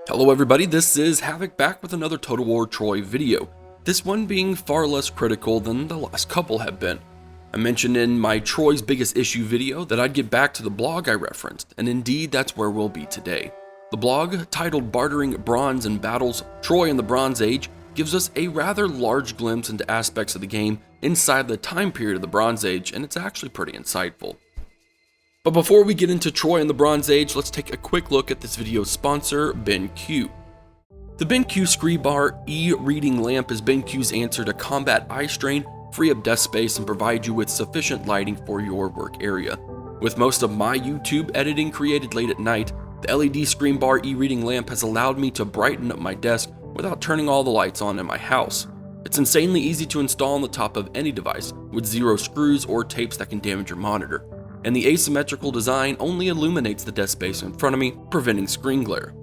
Hello everybody, this is Havoc back with another Total War Troy video, this one being far less critical than the last couple have been. I mentioned in my Troy's Biggest Issue video that I'd get back to the blog I referenced, and indeed that's where we'll be today. The blog, titled Bartering Bronze and Battles, Troy in the Bronze Age, gives us a rather large glimpse into aspects of the game inside the time period of the Bronze Age, and it's actually pretty insightful. But before we get into Troy and the Bronze Age, let's take a quick look at this video's sponsor, BenQ. The BenQ Screebar e-reading lamp is BenQ's answer to combat eye strain, free up desk space, and provide you with sufficient lighting for your work area. With most of my YouTube editing created late at night, the LED Screebar e-reading lamp has allowed me to brighten up my desk without turning all the lights on in my house. It's insanely easy to install on the top of any device, with zero screws or tapes that can damage your monitor. And the asymmetrical design only illuminates the desk space in front of me, preventing screen glare.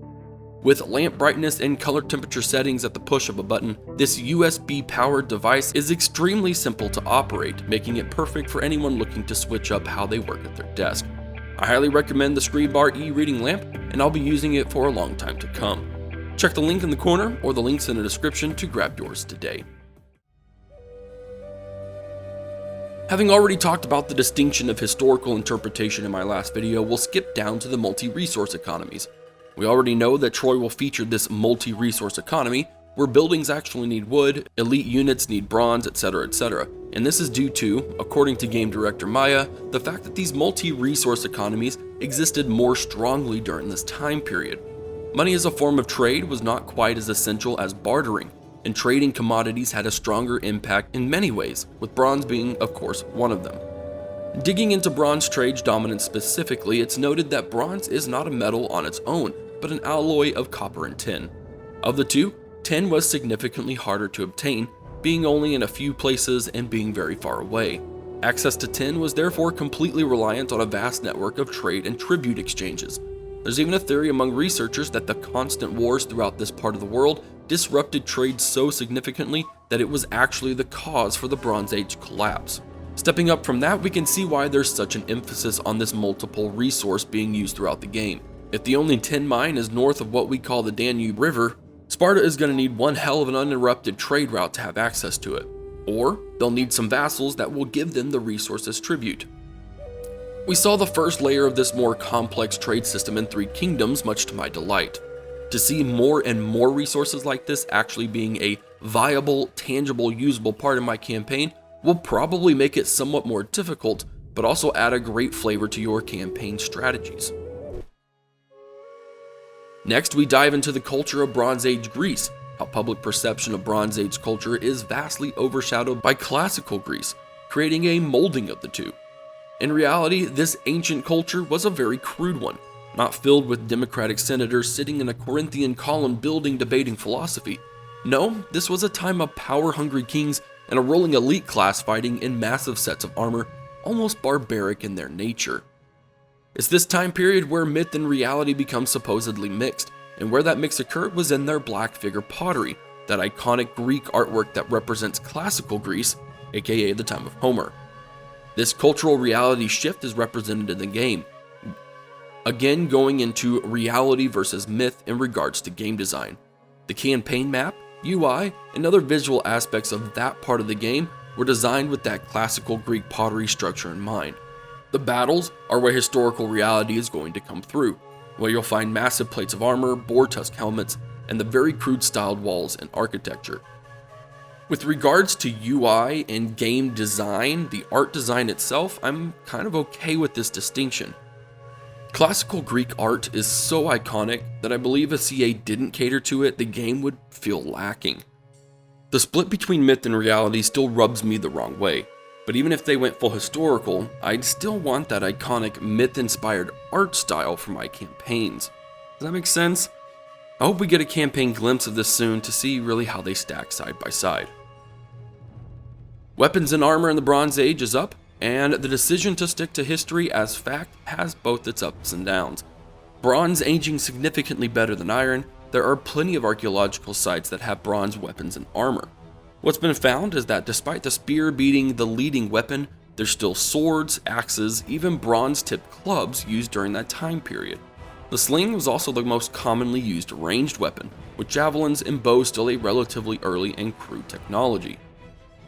With lamp brightness and color temperature settings at the push of a button, this USB-powered device is extremely simple to operate, making it perfect for anyone looking to switch up how they work at their desk. I highly recommend the Screebar e-reading lamp, and I'll be using it for a long time to come. Check the link in the corner or the links in the description to grab yours today. Having already talked about the distinction of historical interpretation in my last video, we'll skip down to the multi-resource economies. We already know that Troy will feature this multi-resource economy, where buildings actually need wood, elite units need bronze, etc, etc. And this is due to, according to game director Maya, the fact that these multi-resource economies existed more strongly during this time period. Money as a form of trade was not quite as essential as bartering, and trading commodities had a stronger impact in many ways, with bronze being, of course, one of them. Digging into bronze trade's dominance specifically, it's noted that bronze is not a metal on its own, but an alloy of copper and tin. Of the two, tin was significantly harder to obtain, being only in a few places and being very far away. Access to tin was therefore completely reliant on a vast network of trade and tribute exchanges. There's even a theory among researchers that the constant wars throughout this part of the world disrupted trade so significantly that it was actually the cause for the Bronze Age collapse. Stepping up from that, we can see why there's such an emphasis on this multiple resource being used throughout the game. If the only tin mine is north of what we call the Danube River, Sparta is going to need one hell of an uninterrupted trade route to have access to it. Or they'll need some vassals that will give them the resource as tribute. We saw the first layer of this more complex trade system in Three Kingdoms, much to my delight. To see more and more resources like this actually being a viable, tangible, usable part of my campaign will probably make it somewhat more difficult, but also add a great flavor to your campaign strategies. Next, we dive into the culture of Bronze Age Greece, how public perception of Bronze Age culture is vastly overshadowed by classical Greece, creating a molding of the two. In reality, this ancient culture was a very crude one, not filled with democratic senators sitting in a Corinthian column building debating philosophy. No, this was a time of power-hungry kings and a ruling elite class fighting in massive sets of armor, almost barbaric in their nature. It's this time period where myth and reality become supposedly mixed, and where that mix occurred was in their black figure pottery, that iconic Greek artwork that represents classical Greece, aka the time of Homer. This cultural reality shift is represented in the game, again going into reality versus myth in regards to game design. The campaign map, UI, and other visual aspects of that part of the game were designed with that classical Greek pottery structure in mind. The battles are where historical reality is going to come through, where you'll find massive plates of armor, boar tusk helmets, and the very crude styled walls and architecture. With regards to UI and game design, the art design itself, I'm kind of okay with this distinction. Classical Greek art is so iconic that I believe if CA didn't cater to it, the game would feel lacking. The split between myth and reality still rubs me the wrong way, but even if they went full historical, I'd still want that iconic myth-inspired art style for my campaigns. Does that make sense? I hope we get a campaign glimpse of this soon to see really how they stack side by side. Weapons and armor in the Bronze Age is up, and the decision to stick to history as fact has both its ups and downs. Bronze aging significantly better than iron, there are plenty of archaeological sites that have bronze weapons and armor. What's been found is that despite the spear being the leading weapon, there's still swords, axes, even bronze-tipped clubs used during that time period. The sling was also the most commonly used ranged weapon, with javelins and bows still a relatively early and crude technology.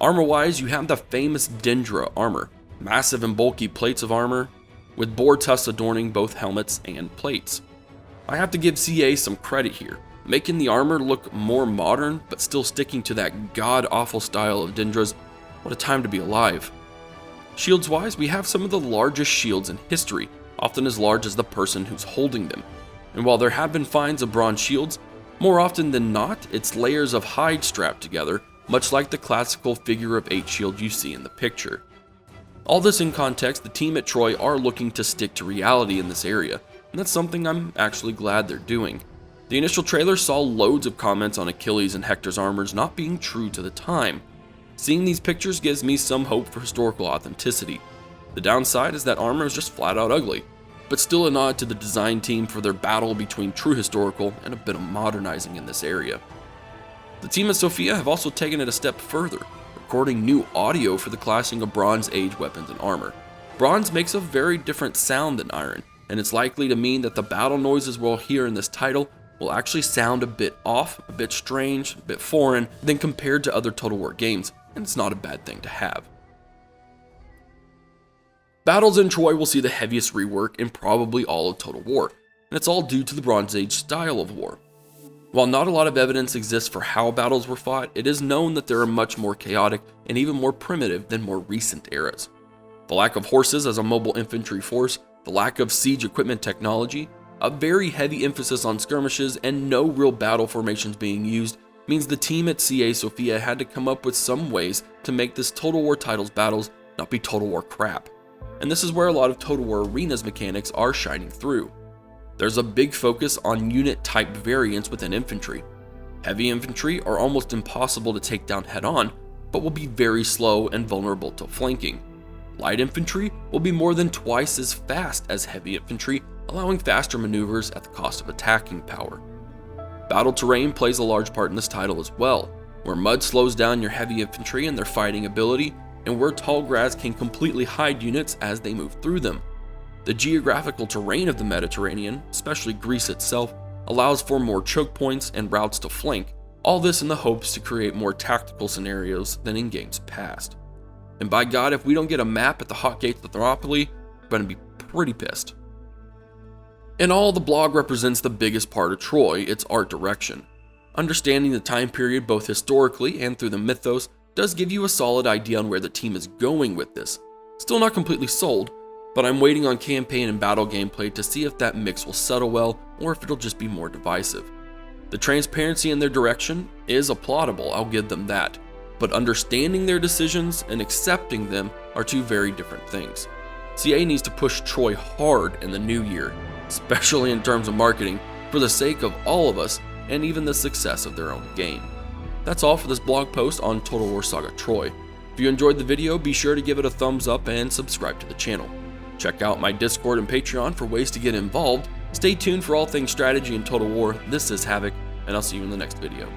Armor-wise, you have the famous Dendra armor, massive and bulky plates of armor, with boar tusks adorning both helmets and plates. I have to give CA some credit here, making the armor look more modern, but still sticking to that god-awful style of Dendra's. What a time to be alive. Shields-wise, we have some of the largest shields in history, often as large as the person who's holding them. And while there have been finds of bronze shields, more often than not, it's layers of hide strapped together, much like the classical figure of 8 shield you see in the picture. All this in context, the team at Troy are looking to stick to reality in this area, and that's something I'm actually glad they're doing. The initial trailer saw loads of comments on Achilles and Hector's armors not being true to the time. Seeing these pictures gives me some hope for historical authenticity. The downside is that armor is just flat out ugly, but still a nod to the design team for their battle between true historical and a bit of modernizing in this area. The team at Sophia have also taken it a step further, recording new audio for the classing of Bronze Age weapons and armor. Bronze makes a very different sound than iron, and it's likely to mean that the battle noises we'll hear in this title will actually sound a bit off, a bit strange, a bit foreign than compared to other Total War games, and it's not a bad thing to have. Battles in Troy will see the heaviest rework in probably all of Total War, and it's all due to the Bronze Age style of war. While not a lot of evidence exists for how battles were fought, it is known that they are much more chaotic and even more primitive than more recent eras. The lack of horses as a mobile infantry force, the lack of siege equipment technology, a very heavy emphasis on skirmishes, and no real battle formations being used means the team at CA Sophia had to come up with some ways to make this Total War title's battles not be Total War crap. And this is where a lot of Total War Arena's mechanics are shining through. There's a big focus on unit type variants within infantry. Heavy infantry are almost impossible to take down head on, but will be very slow and vulnerable to flanking. Light infantry will be more than twice as fast as heavy infantry, allowing faster maneuvers at the cost of attacking power. Battle terrain plays a large part in this title as well, where mud slows down your heavy infantry and their fighting ability, and where tall grass can completely hide units as they move through them. The geographical terrain of the Mediterranean, especially Greece itself, allows for more choke points and routes to flank, all this in the hopes to create more tactical scenarios than in games past. And by God, if we don't get a map at the hot gates of Thermopylae, we're going to be pretty pissed. In all, the blog represents the biggest part of Troy, its art direction. Understanding the time period both historically and through the mythos does give you a solid idea on where the team is going with this. Still not completely sold, but I'm waiting on campaign and battle gameplay to see if that mix will settle well or if it'll just be more divisive. The transparency in their direction is applaudable, I'll give them that, but understanding their decisions and accepting them are two very different things. CA needs to push Troy hard in the new year, especially in terms of marketing, for the sake of all of us and even the success of their own game. That's all for this blog post on Total War Saga Troy. If you enjoyed the video, be sure to give it a thumbs up and subscribe to the channel. Check out my Discord and Patreon for ways to get involved. Stay tuned for all things strategy in Total War. This is Havoc, and I'll see you in the next video.